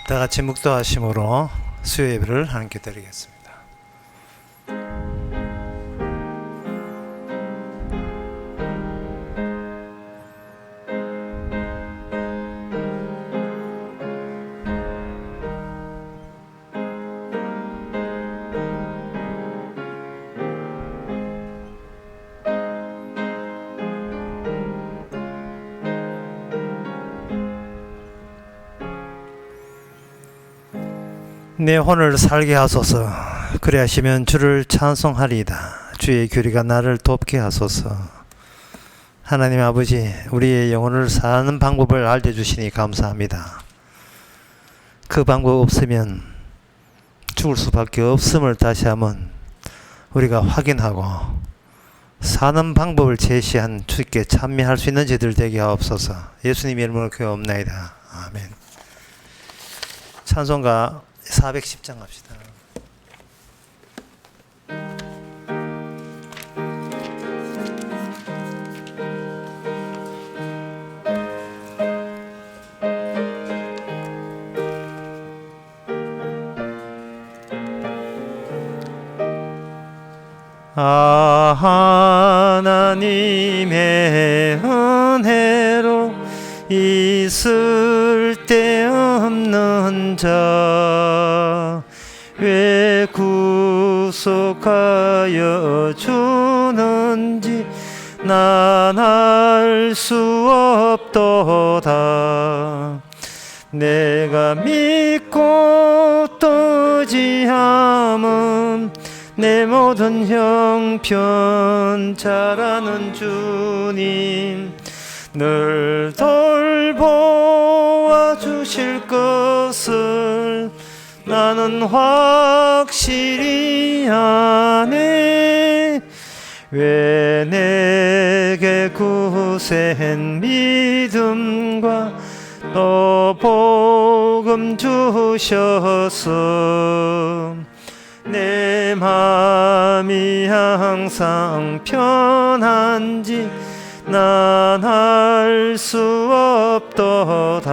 다 같이 묵도하심으로 수요 예배를 함께 드리겠습니다. 내 혼을 살게 하소서. 그리하시면 주를 찬송하리이다. 주의 규리가 나를 돕게 하소서. 하나님 아버지, 우리의 영혼을 사는 방법을 알려주시니 감사합니다. 그 방법 없으면 죽을 수밖에 없음을 다시 한번 우리가 확인하고 사는 방법을 제시한 주께 찬미할 수 있는 저희들 되게 하옵소서. 예수님 이름으로 기도옵나이다. 아멘. 찬송가 410장 합시다. 하나님의 은혜로 있을 데 없는 자 왜 구속하여 주는지 난 알 수 없도다. 내가 믿고 또 의지함은 내 모든 형편 잘 아는 주님 늘 돌보아 주실 것을 나는 확실히 아네. 왜 내게 굳센 믿음과 또 복음 주셔서 내 마음이 항상 편한지 난 알 수 없도다.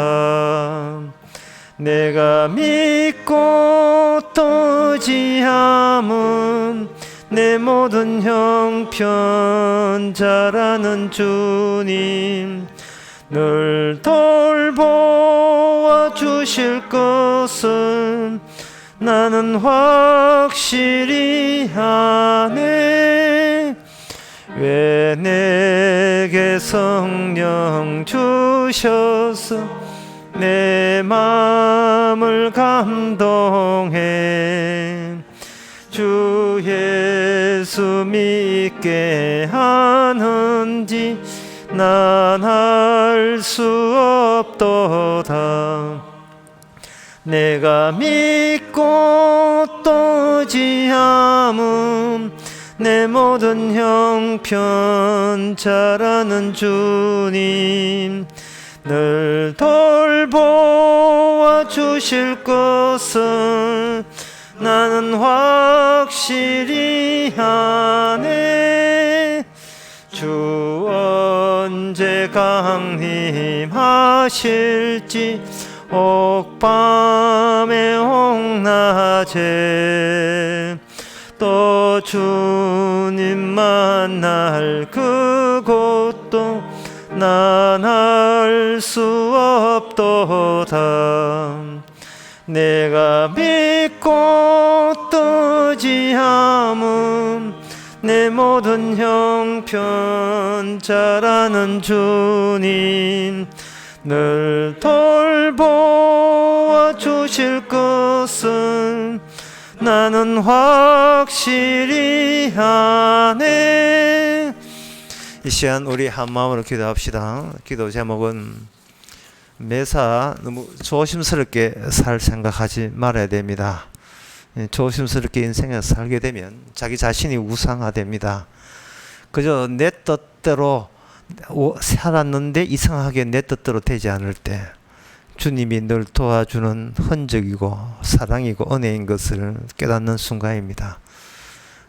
내가 믿고 또 의지함은 내 모든 형편 잘 아는 주님 늘 돌보아 주실 것은 나는 확실히 아네. 왜 내게 성령 주셔서 내 마음을 감동해 주 예수 믿게 하는지 난 알 수 없도다. 내가 믿고 또 의지함은 내 모든 형편 잘 아는 주님 늘 돌보아 주실 것을 나는 확실히 아네. 주 언제 강림하실지 옥밤에 옥낮에 또 주님 만날 그곳도 난 알 수 없도다. 내가 믿고 또 의지함은 내 모든 형편 잘 아는 주님 늘 돌보아 주실 것은 나는 확실히 아네. 이 시간 우리 한마음으로 기도합시다. 기도 제목은 매사 너무 조심스럽게 살 생각하지 말아야 됩니다. 조심스럽게 인생을 살게 되면 자기 자신이 우상화됩니다. 그저 내 뜻대로 살았는데 이상하게 내 뜻대로 되지 않을 때 주님이 늘 도와주는 흔적이고 사랑이고 은혜인 것을 깨닫는 순간입니다.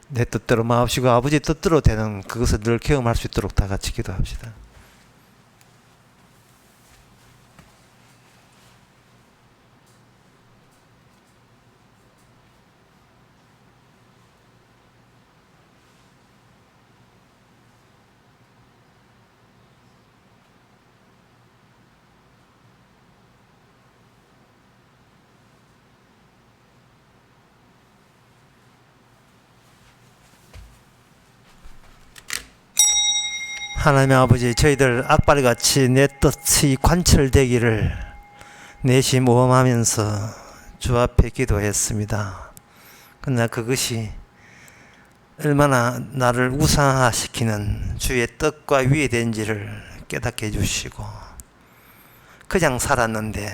내 뜻대로 마옵시고 아버지 뜻대로 되는 그것을 늘 경험할 수 있도록 다 같이 기도합시다. 하나님 아버지, 저희들 악발같이 내 뜻이 관철되기를 내시 모험하면서 주 앞에 기도했습니다. 그러나 그것이 얼마나 나를 우상화시키는 주의 뜻과 위배된지를 깨닫게 해주시고, 그냥 살았는데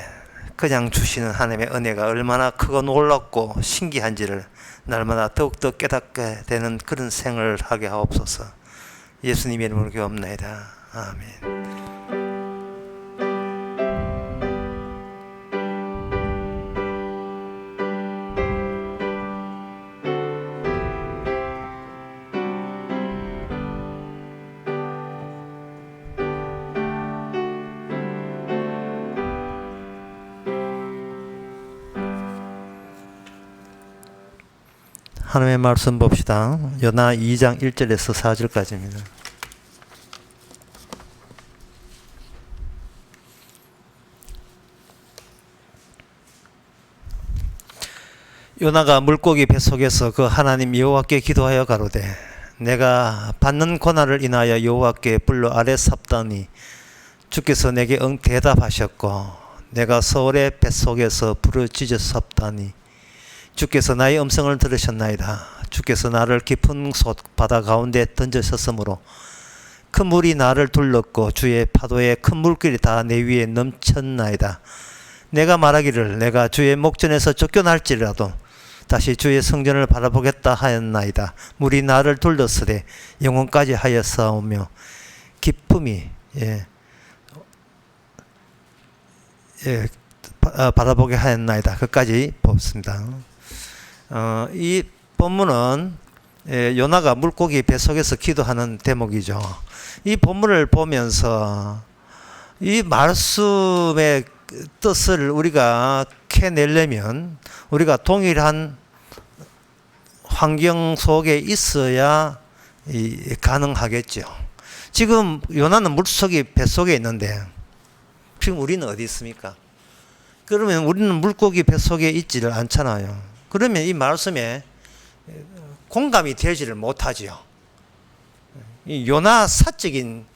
그냥 주시는 하나님의 은혜가 얼마나 크고 놀랍고 신기한지를 날마다 더욱더 깨닫게 되는 그런 생을 하게 하옵소서. 예수님의 이름으로 기도합나이다. 아멘. 하나님의 말씀 봅시다. 요나 2장 1절에서 4절까지입니다. 요나가 물고기 뱃속에서 그 하나님 여호와께 기도하여 가로되, 내가 받는 고난을 인하여 여호와께 불러 아뢰삽다니 주께서 내게 대답하셨고, 내가 서울의 뱃속에서 부르짖었사옵다니 주께서 나의 음성을 들으셨나이다. 주께서 나를 깊은 솥 바다 가운데 던져셨으므로 큰 물이 나를 둘렀고 주의 파도에 큰 물길이 다 내 위에 넘쳤나이다. 내가 말하기를 내가 주의 목전에서 쫓겨날지라도 다시 주의 성전을 바라보겠다 하였나이다. 물이 나를 둘렀으되 영혼까지 하였사오며 기쁨이 바라보게 하였나이다. 그까지 뽑습니다. 이 본문은 요나가 물고기 뱃속에서 기도하는 대목이죠. 이 본문을 보면서 이 말씀의 뜻을 우리가 캐내려면 우리가 동일한 환경 속에 있어야 가능하겠죠. 지금 요나는 물속이 뱃속에 있는데 지금 우리는 어디 있습니까? 그러면 우리는 물고기 뱃속에 있지를 않잖아요. 그러면 이 말씀에 공감이 되지를 못하지요. 이 요나 사적인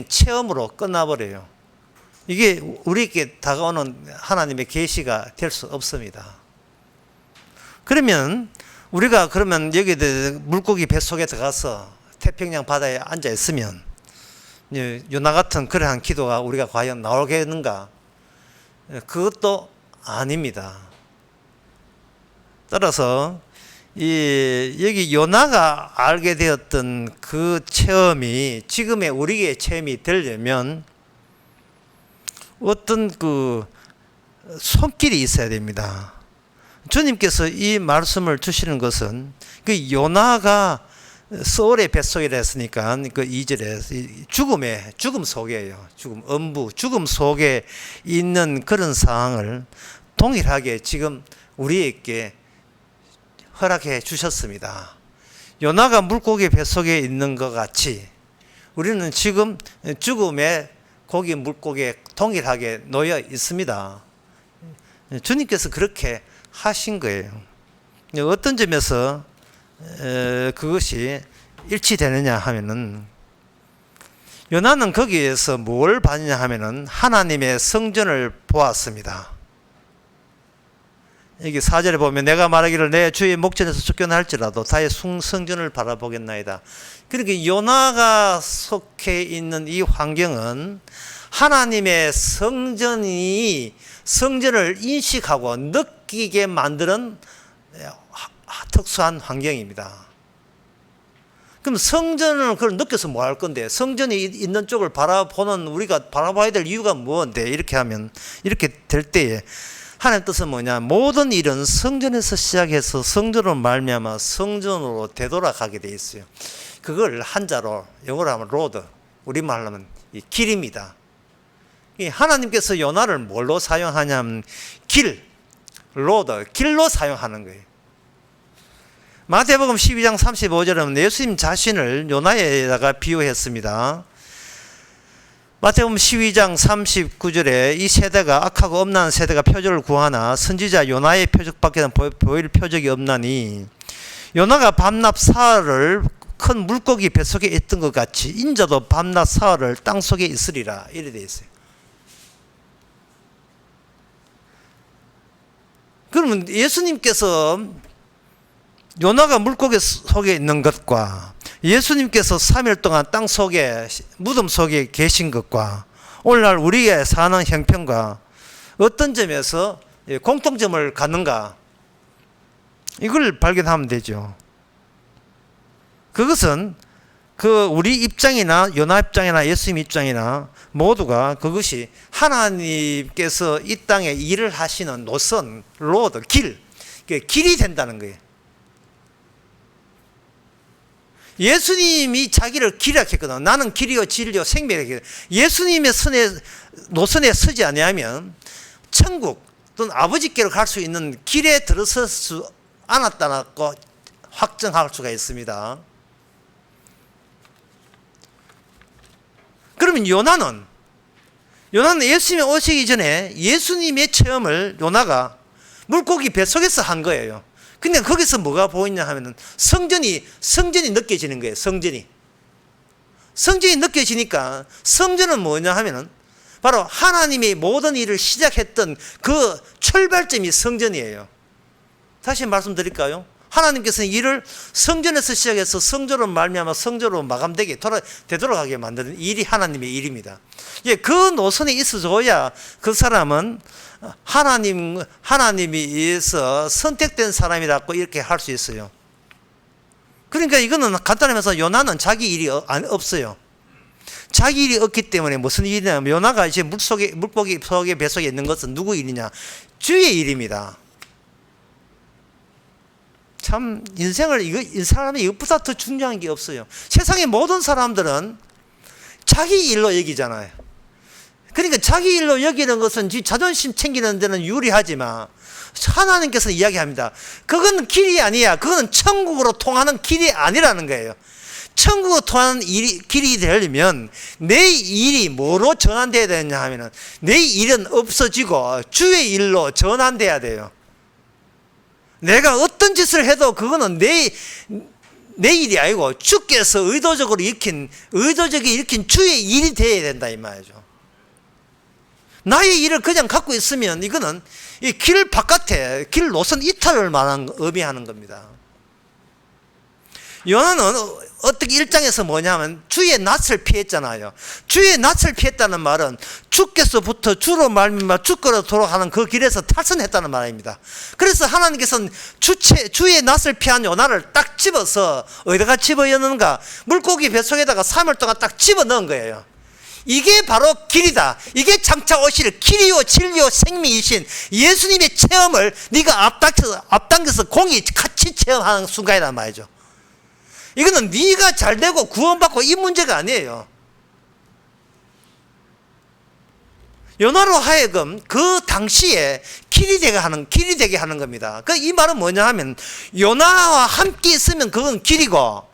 체험으로 끝나버려요. 이게 우리에게 다가오는 하나님의 계시가 될 수 없습니다. 그러면 우리가 여기 물고기 뱃속에 들어가서 태평양 바다에 앉아 있으면 요나 같은 그러한 기도가 우리가 과연 나오겠는가? 그것도 아닙니다. 따라서 여기 요나가 알게 되었던 그 체험이 지금의 우리의 체험이 되려면 어떤 그 손길이 있어야 됩니다. 주님께서 이 말씀을 주시는 것은 그 요나가 서울의 뱃속이라 했으니까 그 2절에 죽음 속에요. 죽음 속에 있는 그런 상황을 동일하게 지금 우리에게 허락해 주셨습니다. 요나가 물고기 뱃속에 있는 것 같이 우리는 지금 죽음의 물고기에 동일하게 놓여 있습니다. 주님께서 그렇게 하신 거예요. 어떤 점에서 그것이 일치되느냐 하면은, 요나는 거기에서 뭘 봤냐 하면은 하나님의 성전을 보았습니다. 여기 4절에 보면 내가 말하기를 내 주의 목전에서 쫓겨날지라도 다의 성전을 바라보겠나이다. 그러니까 요나가 속해 있는 이 환경은 하나님의 성전을 인식하고 느끼게 만드는 특수한 환경입니다. 그럼 성전을 그걸 느껴서 뭐 할 건데, 성전이 있는 쪽을 바라보는 우리가 바라봐야 될 이유가 뭔데, 이렇게 하면 이렇게 될 때에 하나님 뜻은 뭐냐? 모든 일은 성전에서 시작해서 성전으로 말미암아 성전으로 되돌아가게 돼 있어요. 그걸 한자로 영어로 하면 로드, 우리말로 하면 이 길입니다. 하나님께서 요나를 뭘로 사용하냐면 길로 사용하는 거예요. 마태복음 12장 35절은 예수님 자신을 요나에다가 비유했습니다. 마태복음 12장 39절에 이 세대가 악하고 엄난 세대가 표적을 구하나 선지자 요나의 표적밖에는 보일 표적이 없나니, 요나가 밤낮 사흘을 큰 물고기 뱃속에 있던 것 같이 인자도 밤낮 사흘을 땅속에 있으리라 이래 돼 있어요. 그러면 예수님께서 요나가 물고기 속에 있는 것과 예수님께서 3일 동안 땅 속에 무덤 속에 계신 것과 오늘날 우리가 사는 형편과 어떤 점에서 공통점을 갖는가, 이걸 발견하면 되죠. 그것은 우리 입장이나 요나 입장이나 예수님 입장이나 모두가 그것이 하나님께서 이 땅에 일을 하시는 노선, 로드, 길이 된다는 거예요. 예수님이 자기를 길이라 했거든. 나는 길이요 진리요 생명이라. 예수님의 노선에 서지 아니하면 천국 또는 아버지께로 갈 수 있는 길에 들어설 수 않았다고 확정할 수가 있습니다. 그러면 요나는 예수님이 오시기 전에 예수님의 체험을 요나가 물고기 뱃속에서 한 거예요. 근데 거기서 뭐가 보이냐 하면은 성전이 느껴지는 거예요. 성전이 느껴지니까 성전은 뭐냐 하면은 바로 하나님이 모든 일을 시작했던 그 출발점이 성전이에요. 다시 말씀드릴까요? 하나님께서는 일을 성전에서 시작해서 성전으로 말미암아 성전으로 마감되게 되돌아가게 만드는 일이 하나님의 일입니다. 그 노선에 있어줘야 그 사람은 하나님이 의해서 선택된 사람이라고 이렇게 할 수 있어요. 그러니까 이거는 간단하면서 요나는 자기 일이 없어요. 자기 일이 없기 때문에 무슨 일이냐면 요나가 이제 물고기 속에 뱃속에 있는 것은 누구 일이냐? 주의 일입니다. 참 사람이 이것보다 더 중요한 게 없어요. 세상의 모든 사람들은 자기 일로 여기잖아요. 그러니까 자기 일로 여기는 것은 자존심 챙기는 데는 유리하지만 하나님께서 이야기합니다. 그건 길이 아니야. 그거는 천국으로 통하는 길이 아니라는 거예요. 천국으로 통하는 길이 되려면 내 일이 뭐로 전환돼야 되느냐 하면은 내 일은 없어지고 주의 일로 전환돼야 돼요. 내가 어떤 짓을 해도 그거는 내 일이 아니고 주께서 의도적으로 일으킨 주의 일이 되어야 된다 이 말이죠. 나의 일을 그냥 갖고 있으면 이거는 이 길 바깥에 길 노선 이탈을 의미하는 겁니다. 요나는 어떻게 일장에서 뭐냐면 주의 낯을 피했잖아요. 주의 낯을 피했다는 말은 주께서부터 주로 말미암아 주께로 돌아가는 그 길에서 탈선했다는 말입니다. 그래서 하나님께서는 주의 낯을 피한 요나를 딱 집어서 어디다가 집어넣는가? 물고기 뱃속에다가 3일 동안 딱 집어넣은 거예요. 이게 바로 길이다. 이게 장차 오실 길이요 진리요 생명이신 예수님의 체험을 네가 앞당겨서 공이 같이 체험하는 순간이란 말이죠. 이거는 네가 잘되고 구원받고 이 문제가 아니에요. 요나로 하여금 그 당시에 길이 되게 하는 겁니다. 이 말은 뭐냐 하면 요나와 함께 있으면 그건 길이고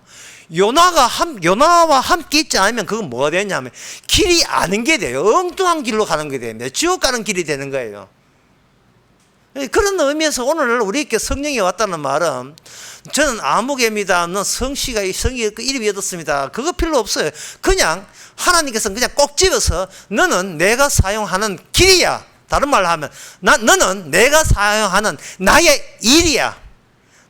요나와 함께 있지 않으면 그건 뭐가 되냐면 길이 아닌 게 돼요. 엉뚱한 길로 가는 게 됩니다. 지옥 가는 길이 되는 거예요. 그런 의미에서 오늘 우리에게 성령이 왔다는 말은 저는 아무개입니다. 성이 이름이 얻었습니다. 그거 필요 없어요. 그냥 하나님께서는 그냥 꼭 집어서 너는 내가 사용하는 길이야. 다른 말로 하면 너는 내가 사용하는 나의 일이야.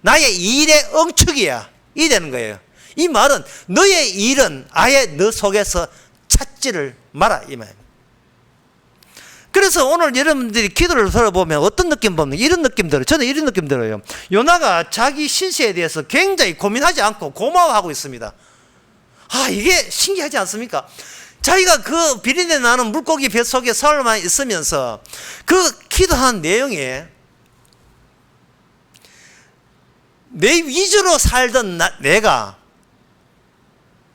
나의 일의 엉축이야. 이 되는 거예요. 이 말은 너의 일은 아예 너 속에서 찾지를 마라 이 말입니다. 그래서 오늘 여러분들이 기도를 들어보면 어떤 느낌 보면 이런 느낌 들어요. 저는 이런 느낌 들어요. 요나가 자기 신세에 대해서 굉장히 고민하지 않고 고마워하고 있습니다. 이게 신기하지 않습니까? 자기가 그 비린내 나는 물고기 뱃속에 사흘만 있으면서 그 기도한 내용에 내 위주로 살던 내가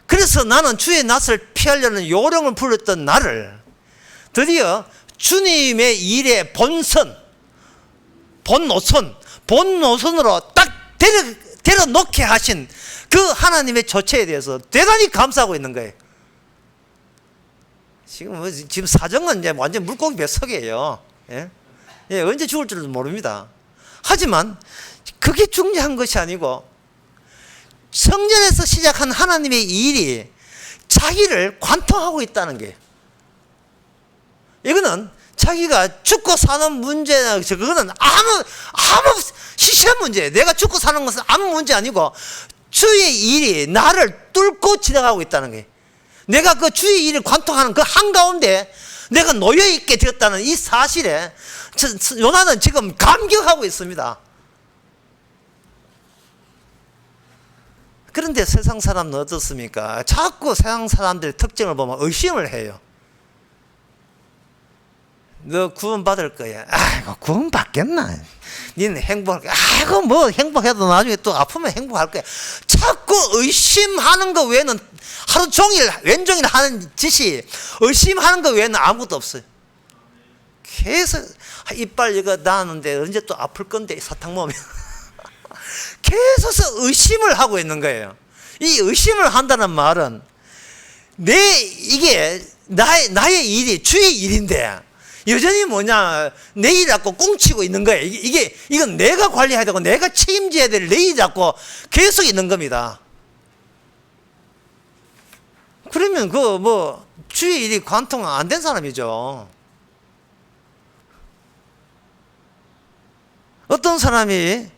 그래서 나는 주의 낯을 피하려는 요령을 부렸던 나를 드디어 주님의 일의 본노선으로 딱 데려놓게 하신 그 하나님의 조처에 대해서 대단히 감사하고 있는 거예요. 지금 사정은 이제 완전 물고기 뱃속이에요. 언제 죽을 줄도 모릅니다. 하지만 그게 중요한 것이 아니고 성전에서 시작한 하나님의 일이 자기를 관통하고 있다는 게, 이거는 자기가 죽고 사는 문제나 그거는 아무 시시한 문제예요. 내가 죽고 사는 것은 아무 문제 아니고 주의 일이 나를 뚫고 지나가고 있다는 게, 내가 그 주의 일을 관통하는 그 한가운데 내가 놓여있게 되었다는 이 사실에 요나는 지금 감격하고 있습니다. 그런데 세상 사람은 어떻습니까? 자꾸 세상 사람들의 특징을 보면 의심을 해요. 너 구원받을 거야. 아이고, 구원받겠나? 니는 행복할 거야. 아이고, 뭐 행복해도 나중에 또 아프면 행복할 거야. 자꾸 의심하는 거 외에는, 하루 종일 왼종일 하는 짓이 의심하는 거 외에는 아무것도 없어요. 계속 이빨 이거 나왔는데 언제 또 아플 건데, 사탕 먹으면. 계속 의심을 하고 있는 거예요. 이 의심을 한다는 말은 이게 나의 일이 주의 일인데 여전히 뭐냐, 내 일 갖고 꽁치고 있는 거예요. 이건 내가 관리해야 되고 내가 책임져야 될 내 일 갖고 계속 있는 겁니다. 그러면 주의 일이 관통 안 된 사람이죠. 어떤 사람이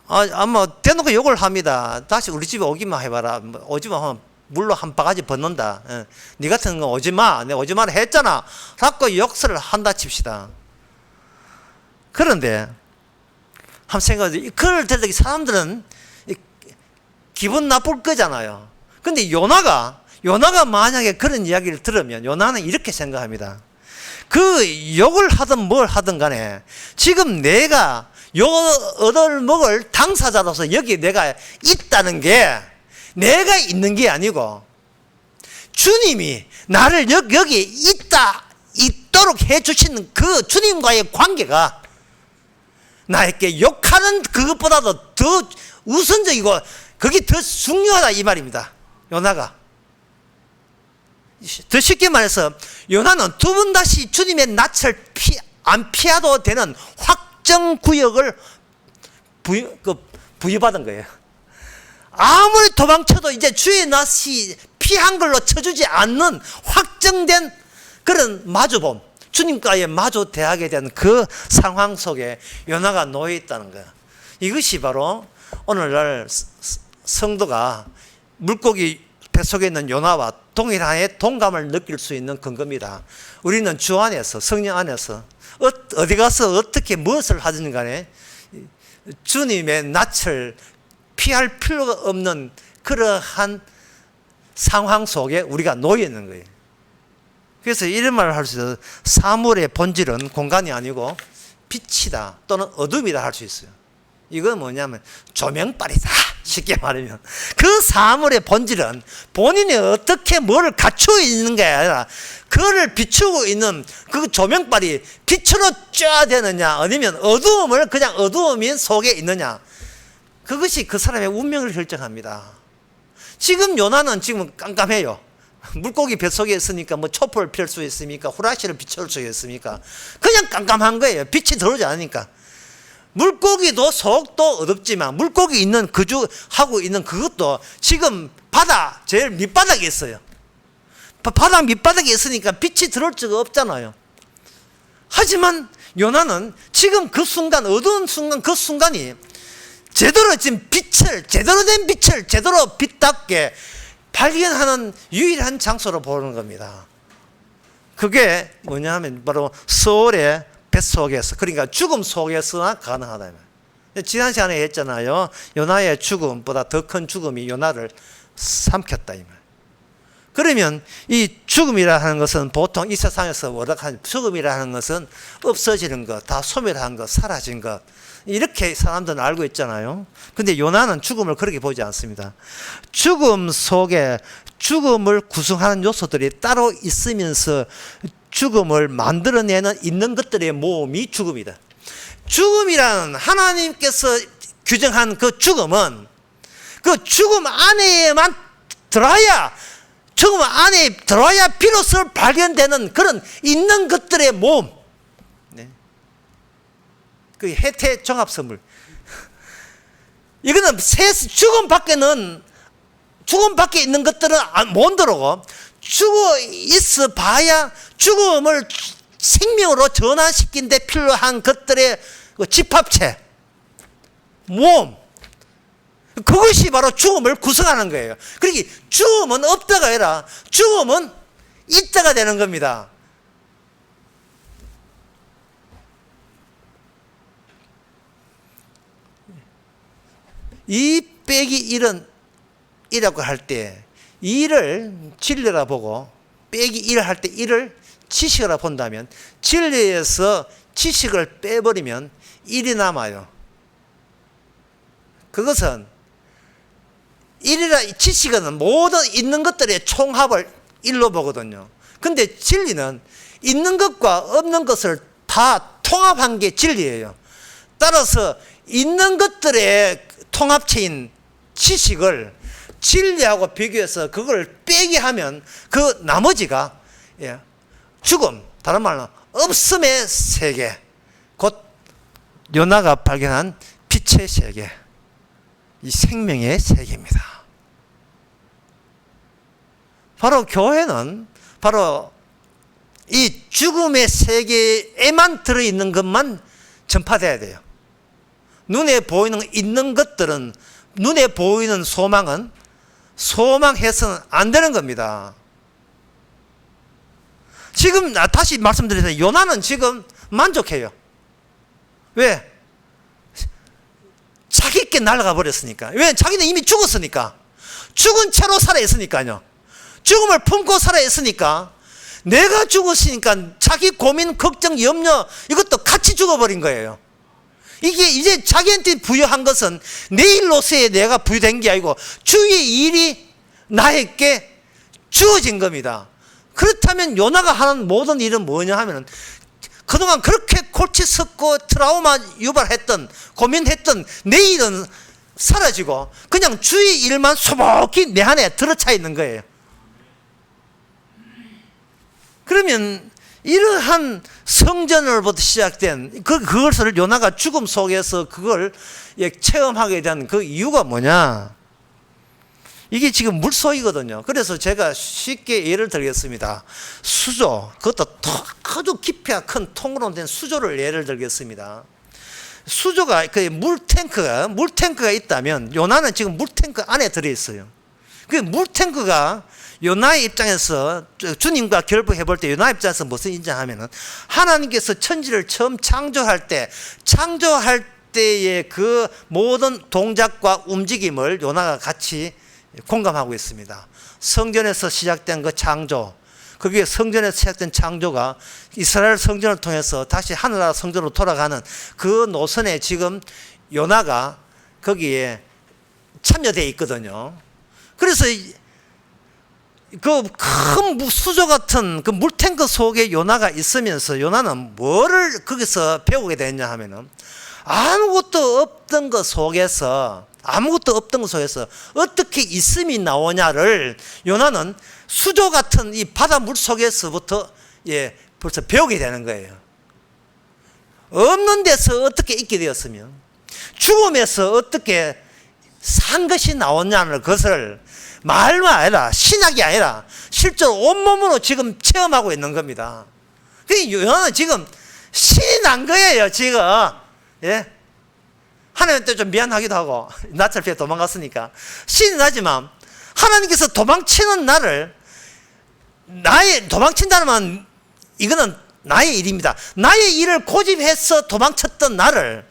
아마 대놓고 욕을 합니다. 다시 우리 집에 오기만 해봐라. 오지마 하면 물로 한 바가지 벗는다. 네 같은 거 오지마. 내가 오지마를 했잖아. 자꾸 욕설을 한다 칩시다. 그런데 한번 생각해보세요. 그걸 들을 때 사람들은 기분 나쁠 거잖아요. 근데 요나가 만약에 그런 이야기를 들으면 요나는 이렇게 생각합니다. 그 욕을 하든 뭘 하든 간에 지금 내가 얻을 먹을 당사자로서 여기 내가 있다는 게 내가 있는 게 아니고 주님이 나를 여기 있도록 해주시는 그 주님과의 관계가 나에게 욕하는 그것보다도 더 우선적이고 그게 더 중요하다 이 말입니다. 요나가 더 쉽게 말해서 요나는 두 번 다시 주님의 낯을 안 피해도 되는 확정구역을 부여받은 거예요. 아무리 도망쳐도 이제 주의 낯이 피한 걸로 쳐주지 않는 확정된 그런 마주봄, 주님과의 마주 대하게 된 그 상황 속에 요나가 놓여 있다는 거예요. 이것이 바로 오늘날 성도가 물고기 뱃속에 있는 요나와 동일하게 동감을 느낄 수 있는 근거입니다. 우리는 주 안에서, 성령 안에서 어디 가서 어떻게 무엇을 하든 간에 주님의 낯을 피할 필요가 없는 그러한 상황 속에 우리가 놓여 있는 거예요. 그래서 이런 말을 할 수 있어요. 사물의 본질은 공간이 아니고 빛이다 또는 어둠이다 할 수 있어요. 이건 뭐냐면 조명빨이다. 쉽게 말하면 그 사물의 본질은 본인이 어떻게 뭐를 갖추고 있는 게 아니라 그거를 비추고 있는 그 조명빨이 빛으로 쬐야 되느냐 아니면 어두움을 그냥 어두움 속에 있느냐, 그것이 그 사람의 운명을 결정합니다. 지금 요나는 지금 깜깜해요. 물고기 뱃속에 있으니까 뭐 촛불을 필 수 있습니까? 후라시를 비춰줄 수 있습니까? 그냥 깜깜한 거예요. 빛이 들어오지 않으니까. 물고기도 속도 어둡지만 물고기 있는 하고 있는 그것도 지금 바다 제일 밑바닥에 있어요. 바다 밑바닥에 있으니까 빛이 들어올 수가 없잖아요. 하지만 요나는 지금 그 순간, 어두운 순간, 그 순간이 제대로 지금 제대로 된 빛을 제대로 빛답게 발견하는 유일한 장소로 보는 겁니다. 그게 뭐냐 하면 바로 서울의 뱃속에서, 그러니까 죽음 속에서나 가능하다. 지난 시간에 했잖아요. 요나의 죽음보다 더 큰 죽음이 요나를 삼켰다 이 말. 그러면 이 죽음이라 하는 것은 보통 이 세상에서 워낙한 죽음이라 는 것은 없어지는 것, 다 소멸한 것, 사라진 것, 이렇게 사람들은 알고 있잖아요. 근데 요나는 죽음을 그렇게 보지 않습니다. 죽음 속에 죽음을 구성하는 요소들이 따로 있으면서 죽음을 만들어내는 있는 것들의 모음이 죽음이다. 죽음이라는 하나님께서 규정한 그 죽음은 그 죽음 안에만 들어야, 죽음 안에 들어야 비로소 발견되는 그런 있는 것들의 모음. 네. 그 해태 종합 선물. 이거는 죽음 밖에 있는 것들은 못 들어오고, 죽어 있어 봐야 죽음을 생명으로 전환시킨 데 필요한 것들의 집합체, 모험, 그것이 바로 죽음을 구성하는 거예요. 그러니까 죽음은 없다가 아니라 죽음은 있다가 되는 겁니다. 이 빼기 1은 이라고 할 때 2를 진리라 보고 빼기 1 할 때 1을 지식이라 본다면, 진리에서 지식을 빼버리면 1이 남아요. 그것은 1이라, 지식은 모든 있는 것들의 총합을 1로 보거든요. 근데 진리는 있는 것과 없는 것을 다 통합한 게 진리예요. 따라서 있는 것들의 통합체인 지식을 진리하고 비교해서 그걸 빼게 하면 그 나머지가 죽음, 다른 말로 없음의 세계, 곧 요나가 발견한 빛의 세계, 이 생명의 세계입니다. 바로 교회는 바로 이 죽음의 세계에만 들어있는 것만 전파돼야 돼요. 눈에 보이는 있는 것들은, 눈에 보이는 소망은 소망해서는 안 되는 겁니다. 지금 다시 말씀드리면 요나는 지금 만족해요. 왜? 자기께 날아가 버렸으니까. 왜? 자기는 이미 죽었으니까. 죽은 채로 살아있으니까요. 죽음을 품고 살아있으니까, 내가 죽었으니까 자기 고민, 걱정, 염려, 이것도 같이 죽어버린 거예요. 이게 이제 자기한테 부여한 것은 내 일로서의 내가 부여된 게 아니고 주의 일이 나에게 주어진 겁니다. 그렇다면 요나가 하는 모든 일은 뭐냐 하면은, 그동안 그렇게 골치 썩고 트라우마 유발했던, 고민했던 내 일은 사라지고 그냥 주의 일만 소복히 내 안에 들어차 있는 거예요. 그러면 이러한 성전으로부터 시작된 그것을 요나가 죽음 속에서 그걸 체험하게 된 그 이유가 뭐냐? 이게 지금 물속이거든요. 그래서 제가 쉽게 예를 들겠습니다. 수조, 그것도 아주 깊이가 큰 통으로 된 수조를 예를 들겠습니다. 수조가 그 물탱크가 있다면, 요나는 지금 물탱크 안에 들어있어요. 그 물탱크가 요나의 입장에서, 주님과 결부해 볼 때 요나 입장에서 무슨 인정하면은, 하나님께서 천지를 처음 창조할 때의 그 모든 동작과 움직임을 요나가 같이 공감하고 있습니다. 성전에서 시작된 그 창조, 그게 성전에서 시작된 창조가 이스라엘 성전을 통해서 다시 하늘나라 성전으로 돌아가는 그 노선에 지금 요나가 거기에 참여되어 있거든요. 그래서 그 큰 수조 같은 그 물탱크 속에 요나가 있으면서 요나는 뭐를 거기서 배우게 됐냐 하면은, 아무것도 없던 것 속에서 어떻게 있음이 나오냐를 요나는 수조 같은 이 바닷물 속에서부터 벌써 배우게 되는 거예요. 없는 데서 어떻게 있게 되었으면, 죽음에서 어떻게 산 것이 나오냐는 것을 말만 아니라, 신학이 아니라 실제로 온몸으로 지금 체험하고 있는 겁니다. 그 요나는 지금 신이 난 거예요, 지금. 하나님한테 좀 미안하기도 하고, 낯을 피해 도망갔으니까 신이 나지만, 하나님께서 도망치는 나를, 도망친다는 건 이거는 나의 일입니다. 나의 일을 고집해서 도망쳤던 나를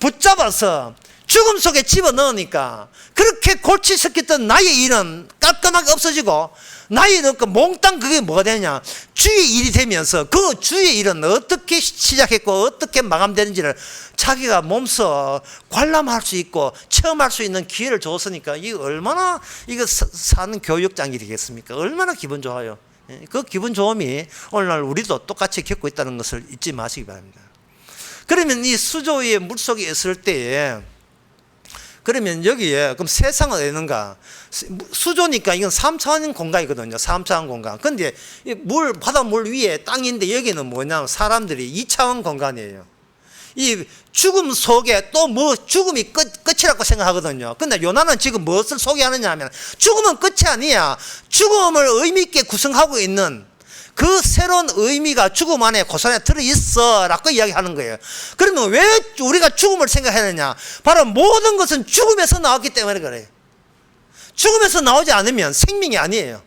붙잡아서 죽음 속에 집어넣으니까, 그렇게 골치 섞였던 나의 일은 깔끔하게 없어지고, 나의 일은 몽땅 그게 뭐가 되냐, 주의 일이 되면서 그 주의 일은 어떻게 시작했고 어떻게 마감되는지를 자기가 몸소 관람할 수 있고 체험할 수 있는 기회를 줬으니까, 이게 얼마나 이거 사는 교육장이 되겠습니까? 얼마나 기분 좋아요. 그 기분 좋음이 오늘날 우리도 똑같이 겪고 있다는 것을 잊지 마시기 바랍니다. 그러면 이 수조의 물속에 있을 때에, 그러면 여기에 그럼 세상은 어디 있는가? 수조니까 이건 3차원 공간이거든요. 3차원 공간. 근데 바닷물 위에 땅인데, 여기는 뭐냐면 사람들이 2차원 공간이에요. 이 죽음 속에 또 뭐 죽음이 끝이라고 생각하거든요. 근데 요나는 지금 무엇을 소개하느냐 하면 죽음은 끝이 아니야. 죽음을 의미 있게 구성하고 있는 그 새로운 의미가 죽음 안에 고스란히 들어있어 라고 이야기하는 거예요. 그러면 왜 우리가 죽음을 생각하느냐? 바로 모든 것은 죽음에서 나왔기 때문에 그래요. 죽음에서 나오지 않으면 생명이 아니에요.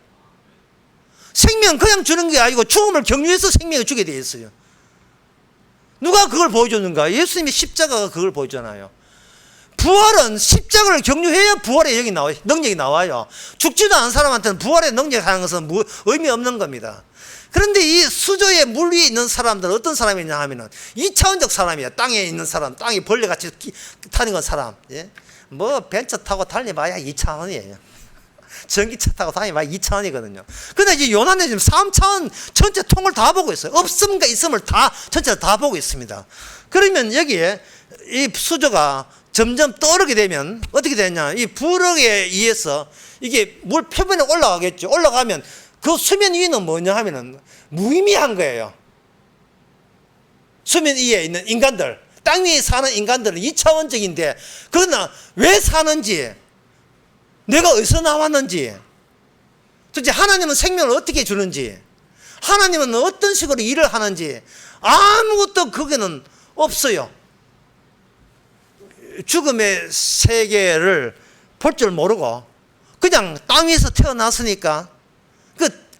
생명은 그냥 주는 게 아니고 죽음을 경유해서 생명을 주게 되어 있어요. 누가 그걸 보여줬는가? 예수님이 십자가가 그걸 보여주잖아요. 부활은 십자가를 경유해야 부활의 능력이 나와요. 죽지도 않은 사람한테는 부활의 능력이 하는 것은 의미 없는 겁니다. 그런데 이 수조의 물 위에 있는 사람들은 어떤 사람이냐 하면은 2차원적 사람이에요. 땅에 있는 사람, 땅이 벌레같이 타는 사람. 예? 뭐 벤처 타고 달려봐야 2차원이에요. 전기차 타고 다니면 2차원이거든요. 근데 이제 요나는 지금 3차원 전체 통을 다 보고 있어요. 없음과 있음을 다, 전체를 다 보고 있습니다. 그러면 여기에 이 수조가 점점 떠오르게 되면 어떻게 되냐. 이 부력에 의해서 이게 물 표면에 올라가겠죠. 올라가면 그 수면 위는 뭐냐 하면은 무의미한 거예요. 수면 위에 있는 인간들, 땅 위에 사는 인간들은 2차원적인데, 그러나 왜 사는지, 내가 어디서 나왔는지, 도대체 하나님은 생명을 어떻게 주는지, 하나님은 어떤 식으로 일을 하는지 아무것도 거기는 없어요. 죽음의 세계를 볼 줄 모르고 그냥 땅 위에서 태어났으니까,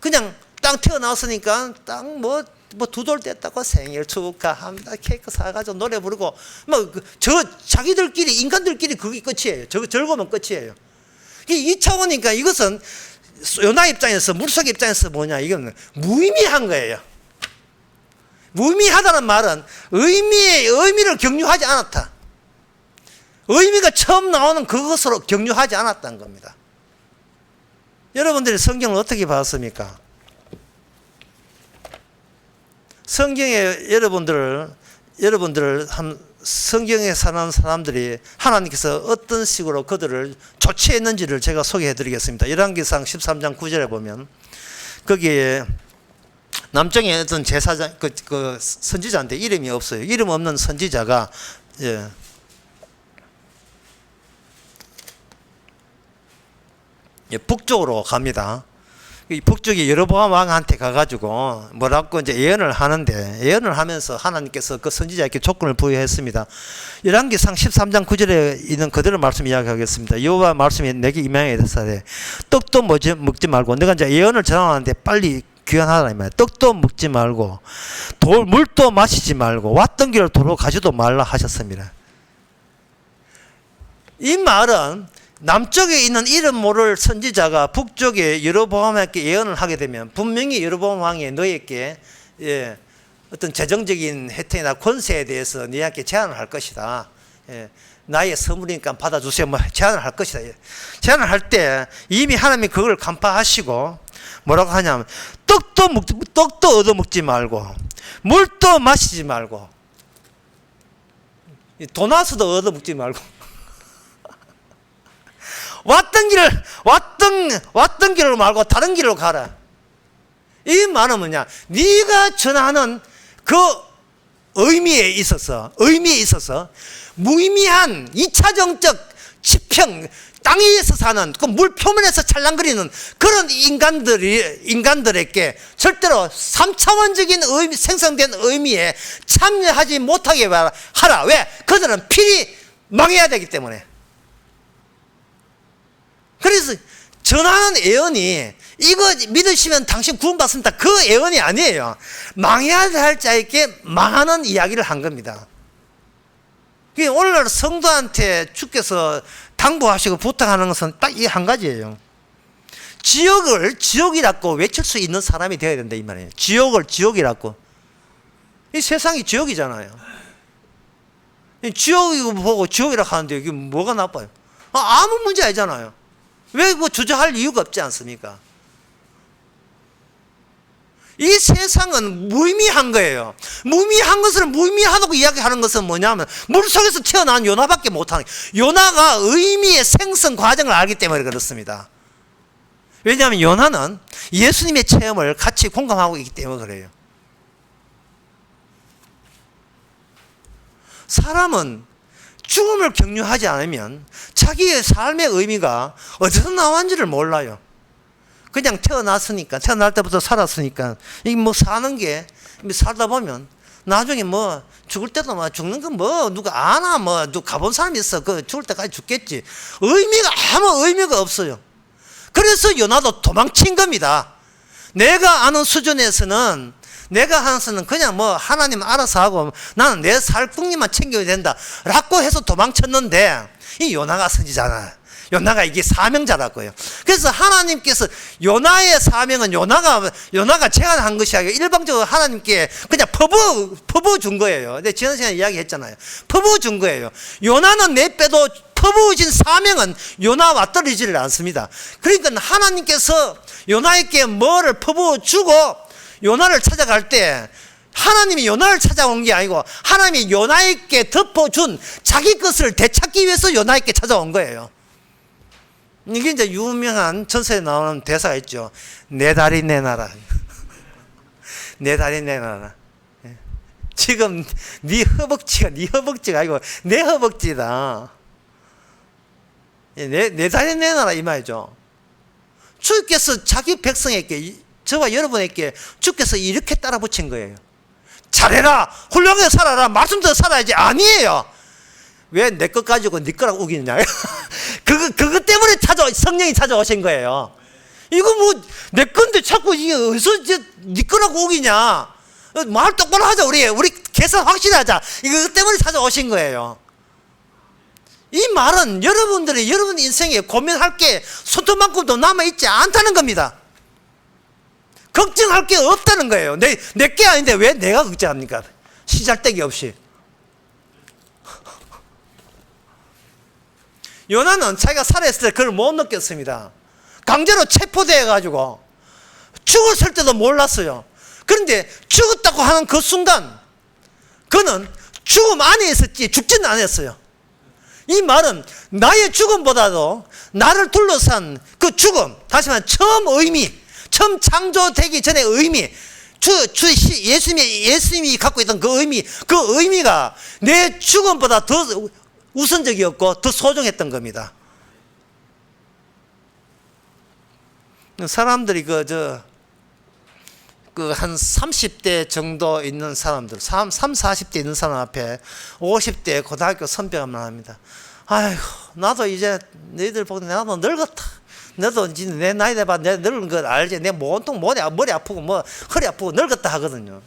그냥 땅 태어났으니까 땅 뭐 두돌 뗐다고 생일 축하합니다 케이크 사가지고 노래 부르고 자기들끼리 인간들끼리 그게 끝이에요. 즐거우면 끝이에요. 이 2차원이니까 이것은 요나 입장에서, 물속 입장에서 뭐냐, 이건 무의미한 거예요. 무의미하다는 말은 의미를 경유하지 않았다. 의미가 처음 나오는 그것으로 경유하지 않았다는 겁니다. 여러분들이 성경을 어떻게 봤습니까? 성경에 여러분들을 성경에 사는 사람들이 하나님께서 어떤 식으로 그들을 조치했는지를 제가 소개해 드리겠습니다. 열왕기상 13장 9절에 보면 거기에 남쪽에 어떤 제사장, 그 선지자인데 이름이 없어요. 이름 없는 선지자가 북쪽으로 갑니다. 북쪽이 여로보암 왕한테 가가지고 뭐라고 이제 예언을 하는데, 예언을 하면서 하나님께서 그 선지자에게 조건을 부여했습니다. 열왕기상 13장 9절에 있는 그대로 말씀 이야기하겠습니다. 여호와 말씀이 내게 임하여 이르사되 떡도 먹지 말고, 내가 이제 예언을 전하는데 빨리 귀환하라 이 말이에요. 떡도 먹지 말고 물도 마시지 말고 왔던 길을 도로 가지도 말라 하셨습니다. 이 말은 남쪽에 있는 이름 모를 선지자가 북쪽에 여로보암에게 예언을 하게 되면 분명히 여로보암 왕이 너에게 어떤 재정적인 혜택이나 권세에 대해서 너에게 제안을 할 것이다. 나의 선물이니까 받아주세요. 뭐 제안을 할 것이다. 제안을 할 때 이미 하나님이 그걸 간파하시고 뭐라고 하냐면 떡도 얻어먹지 말고 물도 마시지 말고 도나스도 얻어먹지 말고 왔던 길을 말고 다른 길로 가라. 이 말은 뭐냐? 네가 전하는 그 의미에 있어서 무의미한 2차정적 지평, 땅 위에서 사는 그 물 표면에서 찰랑거리는 그런 인간들에게 절대로 3차원적인 생성된 의미에 참여하지 못하게 하라. 왜? 그들은 필히 망해야 되기 때문에. 그래서 전하는 예언이 이거 믿으시면 당신 구원받습니다, 그 예언이 아니에요. 망해야 할 자에게 망하는 이야기를 한 겁니다. 오늘날 성도한테 주께서 당부하시고 부탁하는 것은 딱 이 한 가지예요. 지옥을 지옥이라고 외칠 수 있는 사람이 되어야 된다 이 말이에요. 지옥을 지옥이라고. 이 세상이 지옥이잖아요. 지옥이고 보고 지옥이라고 하는데 이게 뭐가 나빠요? 아무 문제 아니잖아요. 왜 그 주저할 이유가 없지 않습니까? 이 세상은 무의미한 거예요. 무의미한 것을 무의미하다고 이야기하는 것은 뭐냐면 물속에서 태어난 요나밖에 못하는 거예요. 요나가 의미의 생성 과정을 알기 때문에 그렇습니다. 왜냐하면 요나는 예수님의 체험을 같이 공감하고 있기 때문에 그래요. 사람은 죽음을 경유하지 않으면 자기의 삶의 의미가 어디서 나왔는지를 몰라요. 그냥 태어났으니까, 태어날 때부터 살았으니까, 이게 뭐 사는 게, 살다 보면, 나중에 뭐, 죽을 때도 뭐, 죽는 건 뭐, 누가 아나, 뭐, 누가 가본 사람이 있어. 그, 죽을 때까지 죽겠지. 아무 의미가 없어요. 그래서 요나도 도망친 겁니다. 내가 아는 수준에서는, 내가 하는 수는 그냥 뭐, 하나님 알아서 하고, 나는 내 살궁리만 챙겨야 된다. 라고 해서 도망쳤는데, 이 요나가 선지자잖아요. 요나가 이게 사명자라고요. 그래서 하나님께서 요나의 사명은 요나가 제가 한 것이 아니라 일방적으로 하나님께 그냥 퍼부어 준 거예요. 근데 지난 시간에 이야기했잖아요. 퍼부어 준 거예요. 요나는 내빼도 퍼부어진 사명은 요나와 떨어지질 않습니다. 그러니까 하나님께서 요나에게 뭐를 퍼부어 주고 요나를 찾아갈 때 하나님이 요나를 찾아온 게 아니고 하나님이 요나에게 덮어준 자기 것을 되찾기 위해서 요나에게 찾아온 거예요. 이게 이제 유명한 전서에 나오는 대사가 있죠. 내 다리 내놔라. 내 다리 내놔라. 지금 네 허벅지가 아니고 내 허벅지다. 내 다리 내놔라 이 말이죠. 주께서 자기 백성에게, 저와 여러분에게 주께서 이렇게 따라 붙인 거예요. 잘해라, 훌륭하게 살아라, 말씀대로 살아야지. 아니에요. 왜 내 것 가지고 네 거라고 우기느냐. 그것 때문에 성령이 찾아오신 거예요. 이거 뭐 내 건데 자꾸 이게 어디서 네 거라고 우기냐. 말 똑바로 하자. 우리 계산 확실하자. 이거 때문에 찾아오신 거예요. 이 말은 여러분 인생에 고민할 게 손톱만큼도 남아있지 않다는 겁니다. 걱정할 게 없다는 거예요. 내 게 아닌데 왜 내가 걱정합니까? 시잘데기 없이. 요나는 자기가 살아있을 때 그걸 못 느꼈습니다. 강제로 체포되어가지고 죽었을 때도 몰랐어요. 그런데 죽었다고 하는 그 순간 그는 죽음 안에 있었지 죽지는 않았어요. 이 말은 나의 죽음보다도 나를 둘러싼 그 죽음, 다시 말하면 처음 창조되기 전의 의미, 예수님이 갖고 있던 그 의미가 내 죽음보다 더 우선적이었고 더 소중했던 겁니다. 사람들이 한 30대 정도 있는 사람들, 40대 있는 사람 앞에 50대 고등학교 선배가 말합니다. 아이고, 나도 이제 너희들 보고 나도 늙었다. 너도 이제 내 나이 돼봐. 내가 늙은 걸 알지. 내 온통 머리 아프고 뭐 허리 아프고 늙었다 하거든요.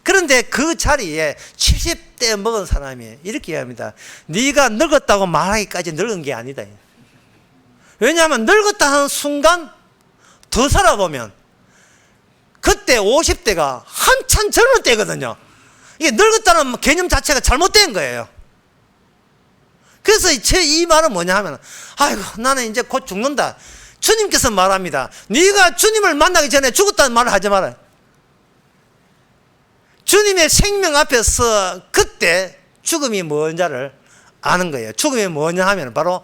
그런데 그 자리에 70대 먹은 사람이 이렇게 얘기합니다. 네가 늙었다고 말하기까지 늙은 게 아니다. 왜냐하면 늙었다 하는 순간 더 살아보면 그때 50대가 한참 젊을 때거든요. 이게 늙었다는 개념 자체가 잘못된 거예요. 그래서 이 말은 뭐냐 하면, 아이고 나는 이제 곧 죽는다. 주님께서 말합니다. 네가 주님을 만나기 전에 죽었다는 말을 하지 말아요. 주님의 생명 앞에서 그때 죽음이 뭔지를 아는 거예요. 죽음이 뭐냐 하면 바로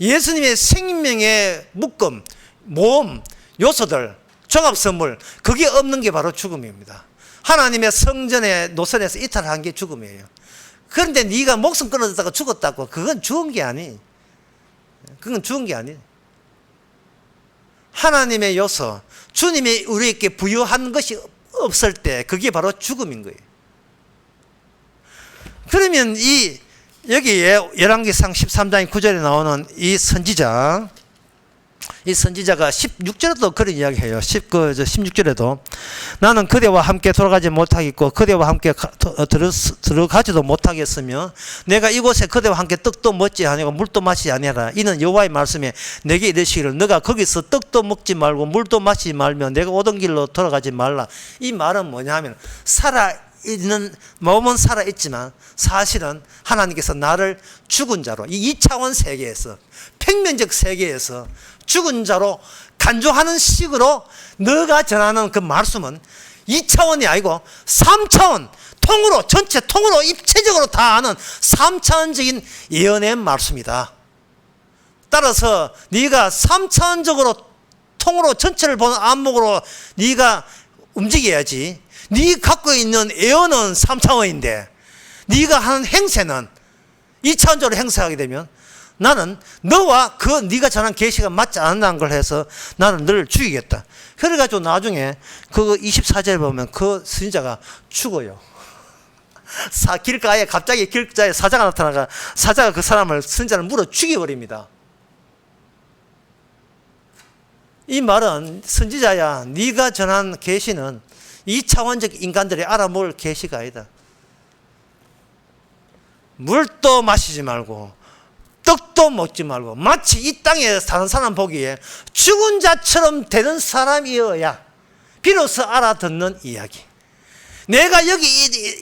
예수님의 생명의 묶음, 모험, 요소들, 종합선물, 그게 없는 게 바로 죽음입니다. 하나님의 성전의 노선에서 이탈한 게 죽음이에요. 그런데 네가 목숨 끊어졌다가 죽었다고, 그건 죽은 게 아니. 그건 죽은 게 아니. 하나님의 요소, 주님이 우리에게 부여한 것이 없을 때 그게 바로 죽음인 거예요. 그러면 여기에 열왕기상 13장 9절에 나오는 이 선지자가 16절에도 그런 이야기해요. 16절에도 나는 그대와 함께 돌아가지 못하겠고 그대와 함께 들어가지도 못하겠으며 내가 이곳에 그대와 함께 떡도 먹지 아니하고 물도 마시지 아니하라. 이는 여호와의 말씀에 내게 이르시기를 너가 거기서 떡도 먹지 말고 물도 마시지 말며 내가 오던 길로 돌아가지 말라. 이 말은 뭐냐 하면 살아있는 몸은 살아있지만 사실은 하나님께서 나를 죽은 자로 이 2차원 세계에서 평면적 세계에서 죽은 자로 간주하는 식으로 너가 전하는 그 말씀은 2차원이 아니고 3차원 전체 통으로 입체적으로 다 아는 3차원적인 예언의 말씀이다. 따라서 네가 3차원적으로 통으로 전체를 보는 안목으로 네가 움직여야지. 네 갖고 있는 예언은 3차원인데 네가 하는 행세는 2차원적으로 행세하게 되면 나는 너와 그 네가 전한 계시가 맞지 않는다는 걸 해서 나는 너를 죽이겠다. 그래가지고 나중에 그 24절에 보면 그 선지자가 죽어요. 길가에 갑자기 길가에 사자가 나타나가 사자가 그 사람을 선지자를 물어 죽여버립니다. 이 말은 선지자야, 네가 전한 계시는 2차원적 인간들이 알아먹을 계시가 아니다. 물도 마시지 말고 떡도 먹지 말고 마치 이 땅에 사는 사람 보기에 죽은 자처럼 되는 사람이어야 비로소 알아듣는 이야기. 내가 여기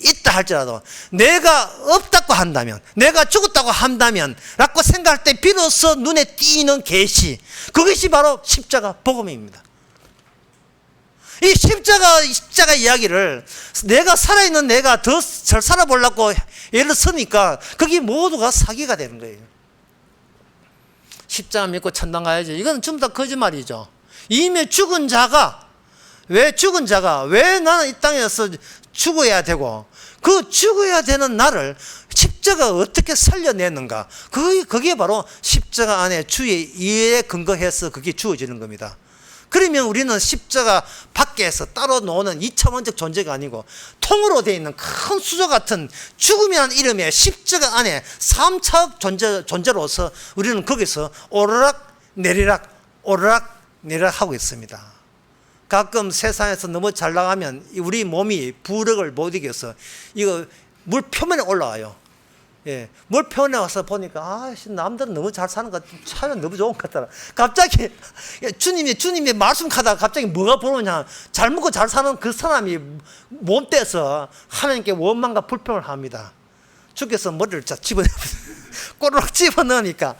있다 할지라도 내가 없다고 한다면, 내가 죽었다고 한다면 라고 생각할 때 비로소 눈에 띄는 계시, 그것이 바로 십자가 복음입니다. 이 십자가 이야기를 내가 살아있는 내가 더 잘 살아보려고 예를 쓰니까 그게 모두가 사기가 되는 거예요. 십자가 믿고 천당 가야지, 이건 전부 다 거짓말이죠. 이미 죽은 자가 왜 나는 이 땅에서 죽어야 되고 그 죽어야 되는 나를 십자가 어떻게 살려내는가, 그게 바로 십자가 안에 주의 이해에 근거해서 그게 주어지는 겁니다. 그러면 우리는 십자가 밖에서 따로 노는 2차원적 존재가 아니고 통으로 되어 있는 큰 수저 같은 죽음이라는 이름의 십자가 안에 3차원 존재로서 우리는 거기서 오르락 내리락 하고 있습니다. 가끔 세상에서 너무 잘 나가면 우리 몸이 부력을 못 이겨서 이거 물 표면에 올라와요. 예, 물 표현해 와서 보니까 남들은 너무 잘 사는 것 같아, 차는 너무 좋은 것 같더라. 갑자기 주님이 말씀하다가 갑자기 뭐가 보느냐, 잘 먹고 잘 사는 그 사람이 몸떼서 하나님께 원망과 불평을 합니다. 주께서 머리를 꼬르륵 집어넣으니까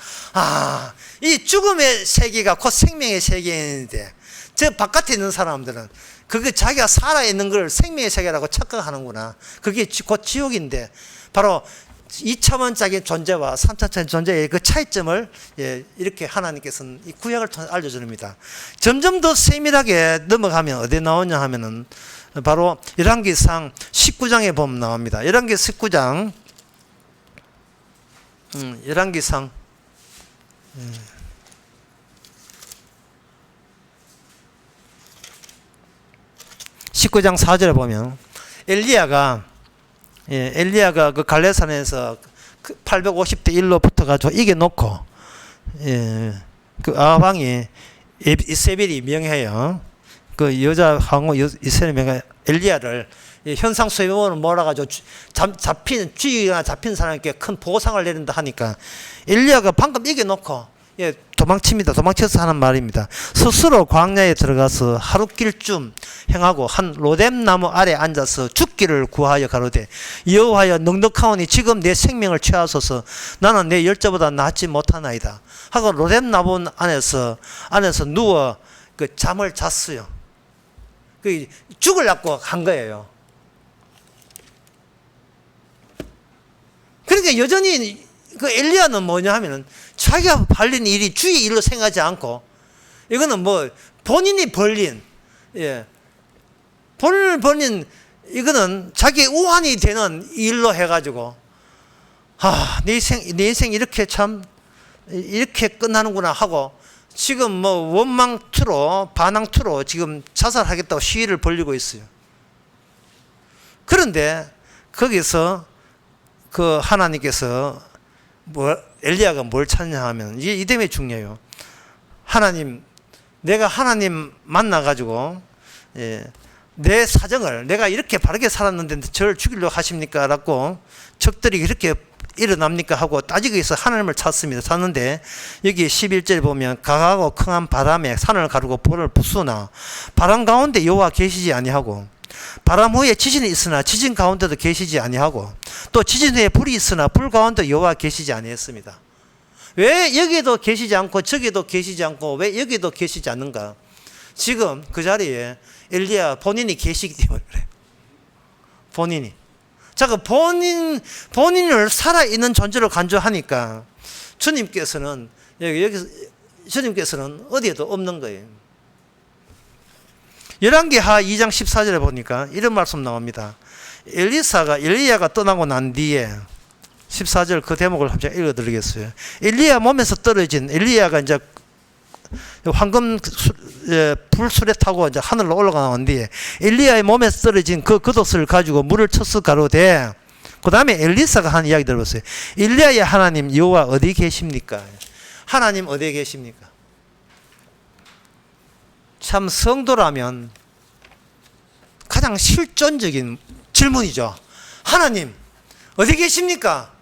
이 죽음의 세계가 곧 생명의 세계인데 저 바깥에 있는 사람들은 그게 자기가 살아있는 걸 생명의 세계라고 착각하는구나. 그게 곧 지옥인데, 바로 2차원적인 존재와 3차원적인 존재의 그 차이점을 이렇게 하나님께서는 이 구약을 통해 알려줍니다. 점점 더 세밀하게 넘어가면 어디에 나오냐 하면은 바로 열왕기상 19장에 보면 나옵니다. 열왕기 19장, 열왕기상 19장 4절에 보면 엘리야가 그 갈레산에서 850대 1로 붙어가지고 이겨놓고, 그 아합왕이 이세벨이 명해요. 그 여자 황후 이세벨이 명해 엘리야를 현상수배원을 몰아가지고 잡힌 사람에게 큰 보상을 내린다 하니까 엘리야가 방금 이겨놓고 도망칩니다. 도망쳐서 하는 말입니다. 스스로 광야에 들어가서 하룻길쯤 행하고 한 로뎀나무 아래 앉아서 죽기를 구하여 가로되 여호와여 넉넉하오니 지금 내 생명을 취하소서. 나는 내 열자보다 낫지 못하나이다 하고 로뎀나무 안에서 누워 그 잠을 잤어요. 그 죽으려고 한 거예요. 그러니까 여전히 그 엘리야는 뭐냐 하면은 자기가 벌린 일이 주의 일로 생각하지 않고, 이거는 뭐 본인이 벌린, 본인을 벌린, 이거는 자기의 우환이 되는 일로 해가지고, 내 인생 이렇게 이렇게 끝나는구나 하고, 지금 뭐 원망투로, 반항투로 지금 자살하겠다고 시위를 벌이고 있어요. 그런데 거기서 그 하나님께서 엘리야가 뭘 찾냐 하면 이 때문에 중요해요. 내가 하나님 만나가지고 내 사정을, 내가 이렇게 바르게 살았는데 저를 죽이려고 하십니까? 라고 적들이 그렇게 일어납니까? 하고 따지기 위해서 하나님을 찾습니다. 찾는데 여기 11절 보면 강하고 강한 바람에 산을 가르고 볼을 부수나 바람 가운데 여호와 계시지 아니하고, 바람 후에 지진이 있으나 지진 가운데도 계시지 아니하고, 또 지진 후에 불이 있으나 불 가운데 여호와 계시지 아니했습니다. 왜 여기도 계시지 않고 저기도 계시지 않고 왜 여기도 계시지 않는가? 지금 그 자리에 엘리야 본인이 계시기 때문에 그래요. 본인이. 자, 그 본인을 살아있는 존재로 간주하니까 주님께서는 주님께서는 어디에도 없는 거예요. 열왕기하 2장 14절에 보니까 이런 말씀 나옵니다. 엘리야가 떠나고 난 뒤에 14절 그 대목을 한번 읽어드리겠어요. 엘리야 몸에서 떨어진 엘리야가 이제 황금 불술에 타고 이제 하늘로 올라가는 뒤에 엘리야의 몸에서 떨어진 그 겉옷을 가지고 물을 쳤을 가로되, 그 다음에 엘리사가 한 이야기 들어봤어요. 엘리야의 하나님 여호와 어디 계십니까? 하나님 어디에 계십니까? 참 성도라면 가장 실존적인 질문이죠. 하나님 어디 계십니까?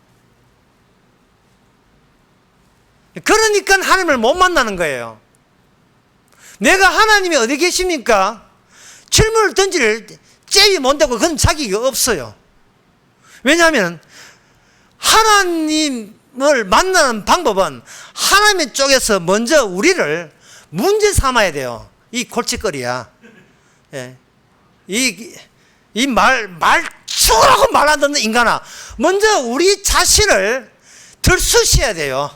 그러니까 하나님을 못 만나는 거예요. 내가 하나님이 어디 계십니까? 질문을 던질 잽이 뭔다고 그건 자격이 없어요. 왜냐하면 하나님을 만나는 방법은 하나님의 쪽에서 먼저 우리를 문제 삼아야 돼요. 이 골칫거리야. 예. 죽으라고 말 안 듣는 인간아, 먼저 우리 자신을 들쑤셔야 돼요.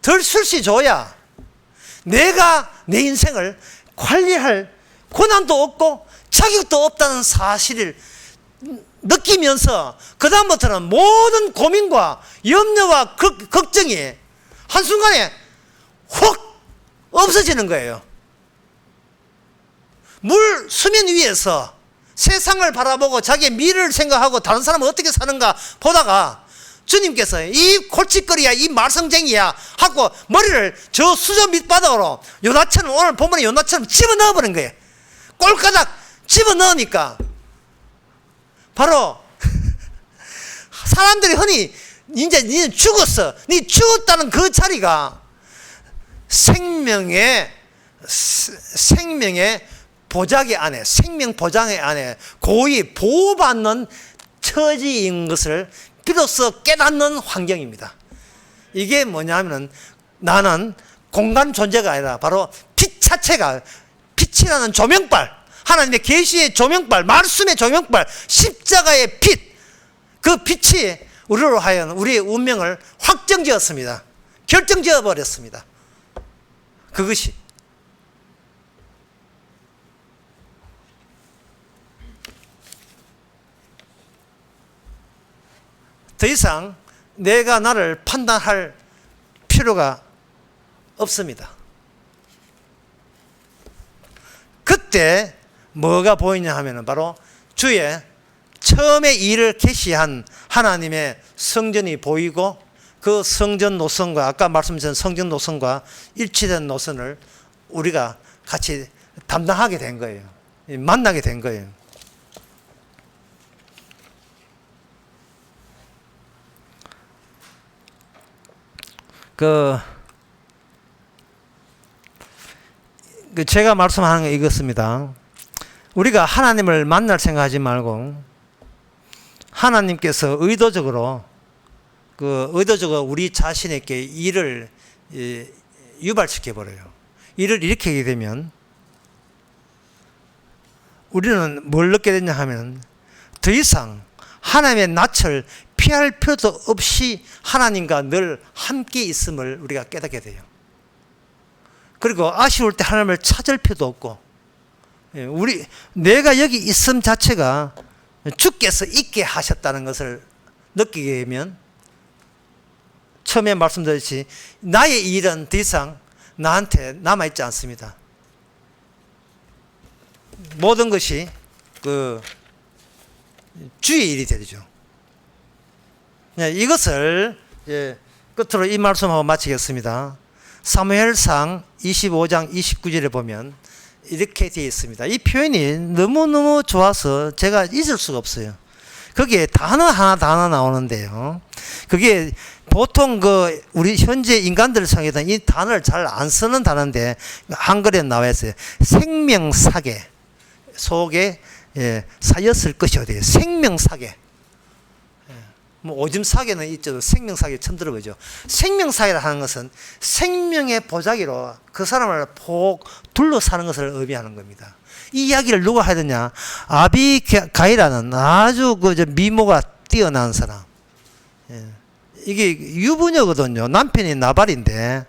들쑤셔줘야 내가 내 인생을 관리할 권한도 없고 자격도 없다는 사실을 느끼면서 그 다음부터는 모든 고민과 염려와 걱정이 한순간에 훅 없어지는 거예요. 물 수면 위에서 세상을 바라보고 자기의 미래를 생각하고 다른 사람은 어떻게 사는가 보다가 주님께서 이 골칫거리야, 이 말썽쟁이야 하고 머리를 저 수저 밑바닥으로 요나처럼, 오늘 본문에 요나처럼 집어넣어 버린 거예요. 꼴까닥 집어넣으니까 바로 사람들이 흔히 이제 니는 죽었어, 니 죽었다는 그 자리가 생명의 보자기 안에, 생명 보장의 안에 고이 보호받는 처지인 것을 비로소 깨닫는 환경입니다. 이게 뭐냐면 나는 공간 존재가 아니라 바로 빛 자체가, 빛이라는 조명발, 하나님의 계시의 조명발, 말씀의 조명발, 십자가의 빛, 그 빛이 우리로 하여금 우리의 운명을 확정지었습니다. 결정지어 버렸습니다. 그것이 더 이상 내가 나를 판단할 필요가 없습니다. 그때 뭐가 보이냐 하면 바로 주의 처음에 일을 계시한 하나님의 성전이 보이고, 그 성전 노선과 아까 말씀드린 성전 노선과 일치된 노선을 우리가 같이 담당하게 된 거예요. 만나게 된 거예요. 제가 말씀하는 게 이것입니다. 우리가 하나님을 만날 생각하지 말고 하나님께서 의도적으로 우리 자신에게 일을 유발시켜 버려요. 일을 일으키게 되면 우리는 뭘 느끼게 되냐 하면 더 이상 하나님의 낯을 피할 필요도 없이 하나님과 늘 함께 있음을 우리가 깨닫게 돼요. 그리고 아쉬울 때 하나님을 찾을 필요도 없고, 내가 여기 있음 자체가 주께서 있게 하셨다는 것을 느끼게 되면, 처음에 말씀드렸듯이 나의 일은 더 이상 나한테 남아있지 않습니다. 모든 것이 주의 일이 되죠. 이것을 끝으로 이 말씀하고 마치겠습니다. 사무엘상 25장 29절에 보면 이렇게 되어 있습니다. 이 표현이 너무너무 좋아서 제가 잊을 수가 없어요. 거기에 단어 하나 나오는데요. 그게 보통 우리 현재 인간들 상에서는 이 단어를 잘 안 쓰는 단어인데 한글에 나와 있어요. 생명사계 속에 사였을 것이어야 돼요. 생명사계. 오줌 사계는 있죠. 생명사계 처음 들어보죠. 생명사계라 하는 것은 생명의 보자기로 그 사람을 폭 둘러사는 것을 의미하는 겁니다. 이 이야기를 누가 해야 되냐? 아비가일라는 아주 미모가 뛰어난 사람. 이게 유부녀거든요. 남편이 나발인데,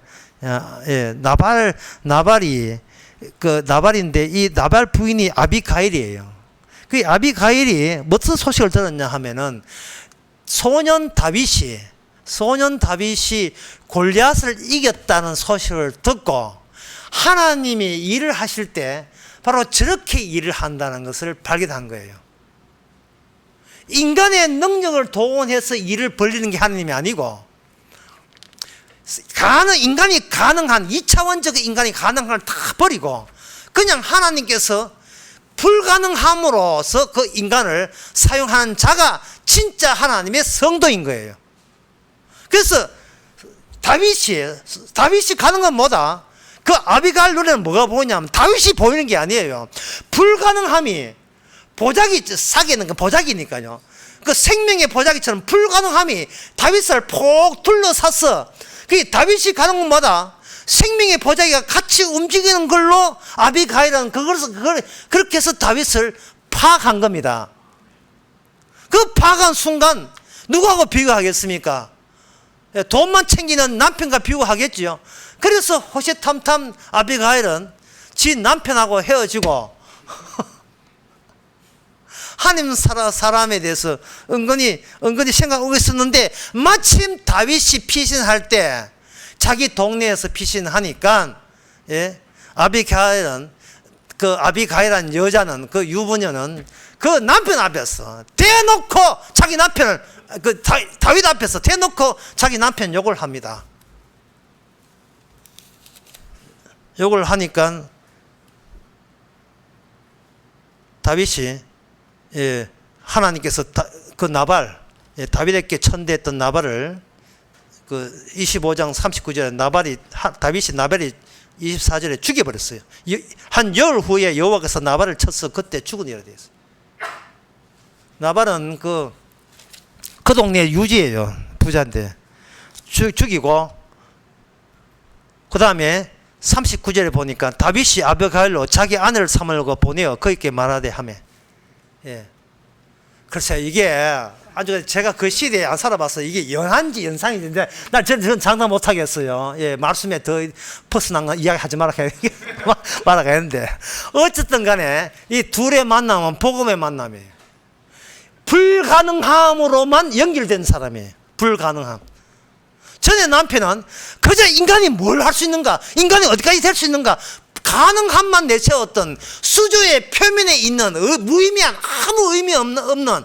나발이 나발인데 이 나발 부인이 아비가일이에요. 그 아비가일이 무슨 소식을 들었냐 하면은 소년 다윗이 골리앗을 이겼다는 소식을 듣고 하나님이 일을 하실 때 바로 저렇게 일을 한다는 것을 발견한 거예요. 인간의 능력을 동원해서 일을 벌리는 게 하나님이 아니고 인간이 가능한 2차원적 인간이 가능한 걸 다 버리고 그냥 하나님께서 불가능함으로써 그 인간을 사용하는 자가 진짜 하나님의 성도인 거예요. 그래서 다윗이 가는 건 뭐다? 그 아비가일 눈에는 뭐가 보이냐면 다윗이 보이는 게 아니에요. 불가능함이 보자기 사기는 그 보자기니까요. 그 생명의 보자기처럼 불가능함이 다윗을 폭 둘러쌌어. 그 다윗이 가는 건 뭐다? 생명의 보자기가 같이 움직이는 걸로 아비가일은 그걸 그렇게 해서 다윗을 파악한 겁니다. 그 파악한 순간 누구하고 비교하겠습니까? 돈만 챙기는 남편과 비교하겠지요. 그래서 호시탐탐 아비가일은 지 남편하고 헤어지고 하나님 사람에 대해서 은근히 생각하고 있었는데 마침 다윗이 피신할 때 자기 동네에서 피신하니까 아비가일이라는 여자는 그 유부녀는 그 남편 앞에서 대놓고 자기 남편을 다윗 앞에서 대놓고 자기 남편 욕을 합니다. 욕을 하니까 다윗이 하나님께서 그 나발 다윗에게 천대했던 나발을 그 25장 39절에 다윗이 나발이 24절에 죽여버렸어요. 한 열 후에 여호와께서 나발을 쳐서 그때 죽은 일이 되었어요. 나발은 그 동네 유지예요. 부자인데 죽이고 그 다음에 39절에 보니까 다윗이 아비가일로 자기 아내를 삼으려고 보내어 그에게 말하되 하매. 글쎄요, 이게 아주 제가 그 시대에 안 살아봐서 이게 연한지 연상인데 저는 장담 못 하겠어요. 말씀에 더 퍼스난 거 이야기 하지 말아가겠는데 어쨌든 간에 이 둘의 만남은 복음의 만남이에요. 불가능함으로만 연결된 사람이에요. 불가능함. 전에 남편은 그저 인간이 뭘 할 수 있는가, 인간이 어디까지 될 수 있는가, 가능함만 내세웠던 수조의 표면에 있는 무의미한 아무 의미 없는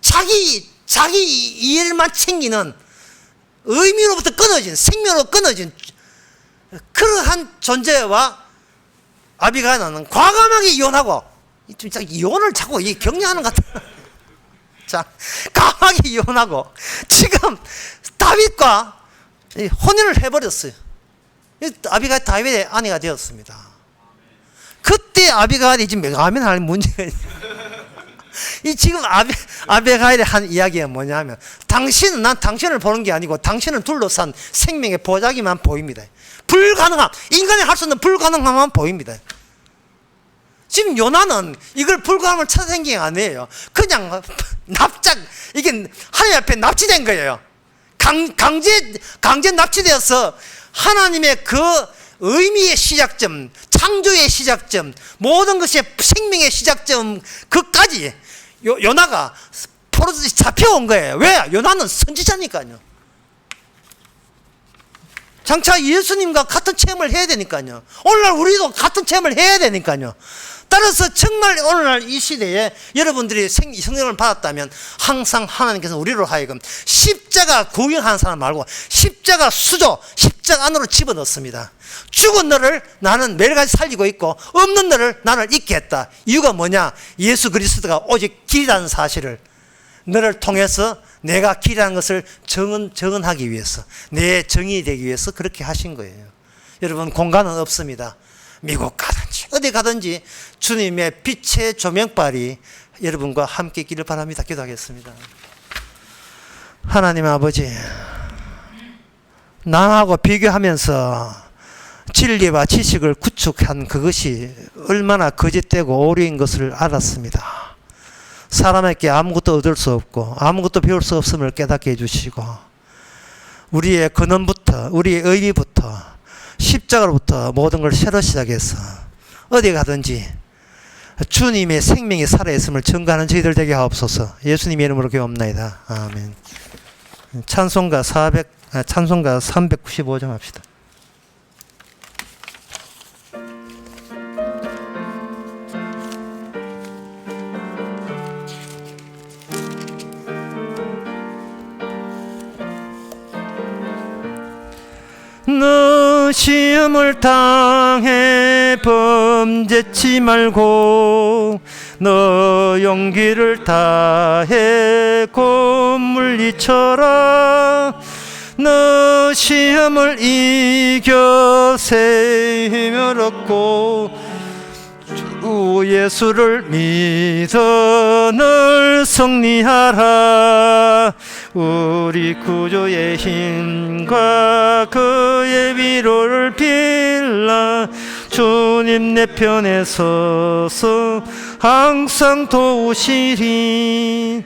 자기 일만 챙기는 의미로부터 끊어진, 생명으로 끊어진 그러한 존재와 아비가일은 과감하게 이혼하고, 진짜 이혼을 자꾸 격려하는 것 같아. 자, 강하게 이혼하고 지금 다윗과 혼인을 해버렸어요. 아비가일 다윗의 아내가 되었습니다. 그때 아비가일이 지금 아멘 할 문제가 이 지금 아비가일이 한 이야기가 뭐냐면 난 당신을 보는 게 아니고 당신을 둘러싼 생명의 보자기만 보입니다. 불가능함, 인간이 할 수 없는 불가능함만 보입니다. 지금 요나는 이걸 불가능함을 찾아낸 게 아니에요. 그냥 이게 하나님 앞에 납치된 거예요. 강제 납치되어서 하나님의 그 의미의 시작점, 창조의 시작점, 모든 것의 생명의 시작점 그까지 요나가 포로듯이 잡혀온 거예요. 왜? 요나는 선지자니까요. 장차 예수님과 같은 체험을 해야 되니까요. 오늘날 우리도 같은 체험을 해야 되니까요. 따라서 정말 오늘날 이 시대에 여러분들이 성령을 받았다면 항상 하나님께서 우리로 하여금 십자가 구경하는 사람 말고 십자가 수조, 십자가 안으로 집어넣습니다. 죽은 너를 나는 매일같이 살리고 있고 없는 너를 나는 있게 했다. 이유가 뭐냐? 예수 그리스도가 오직 길이라는 사실을 너를 통해서 내가 길이라는 것을 정언하기 위해서, 내 정의 되기 위해서 그렇게 하신 거예요. 여러분, 공간은 없습니다. 미국 가든지 어디 가든지 주님의 빛의 조명빨이 여러분과 함께 있기를 바랍니다. 기도하겠습니다. 하나님 아버지, 나하고 비교하면서 진리와 지식을 구축한 그것이 얼마나 거짓되고 오류인 것을 알았습니다. 사람에게 아무것도 얻을 수 없고 아무것도 배울 수 없음을 깨닫게 해주시고, 우리의 근원부터, 우리의 의리부터, 십자가로부터 모든 걸 새로 시작해서 어디 가든지 주님의 생명이 살아있음을 증거하는 저희들 되게 하옵소서. 예수님의 이름으로 기도합나이다. 아멘. 찬송가 395장 합시다. 너 시험을 당해 범죄치 말고 너 용기를 다해 곧 물리쳐라. 너 시험을 이겨 새 힘을 얻고 주 예수를 믿어 늘 승리하라. 우리 구주의 힘과 그의 위로를 빌라. 주님 내 편에 서서 항상 도우시리.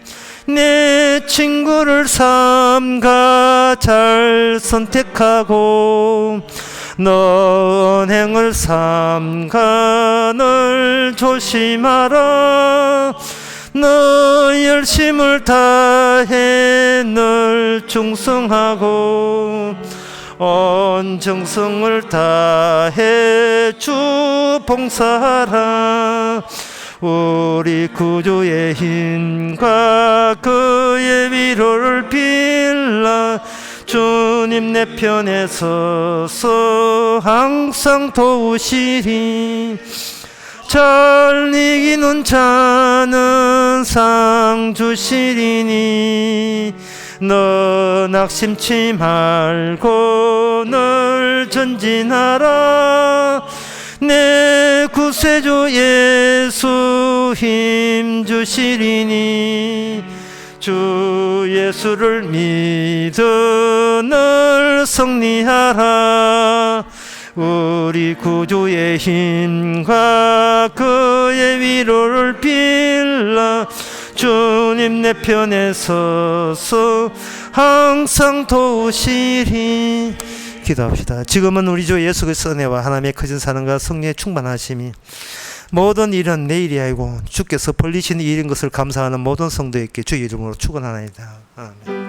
내 친구를 삼가 잘 선택하고 너 언행을 삼가 늘 조심하라. 너 열심을 다해 늘 충성하고 온 정성을 다해 주 봉사하라. 우리 구주의 힘과 그의 위로를 빌라. 주님 내 편에 서서 항상 도우시리. 잘 이기는 자는 상 주시리니 너 낙심치 말고 늘 전진하라. 내 구세주 예수 힘 주시리니 주 예수를 믿어 늘 승리하라. 우리 구주의 힘과 그의 위로를 빌라. 주님 내 편에 서서 항상 도우시리. 기도합시다. 지금은 우리 주 예수 그리스도의 은혜와 하나님의 크신 사랑과 성령의 충만하심이 모든 일은 내일이 아니고 주께서 벌리신 일인 것을 감사하는 모든 성도에게 주의 이름으로 축원하나이다. 아멘.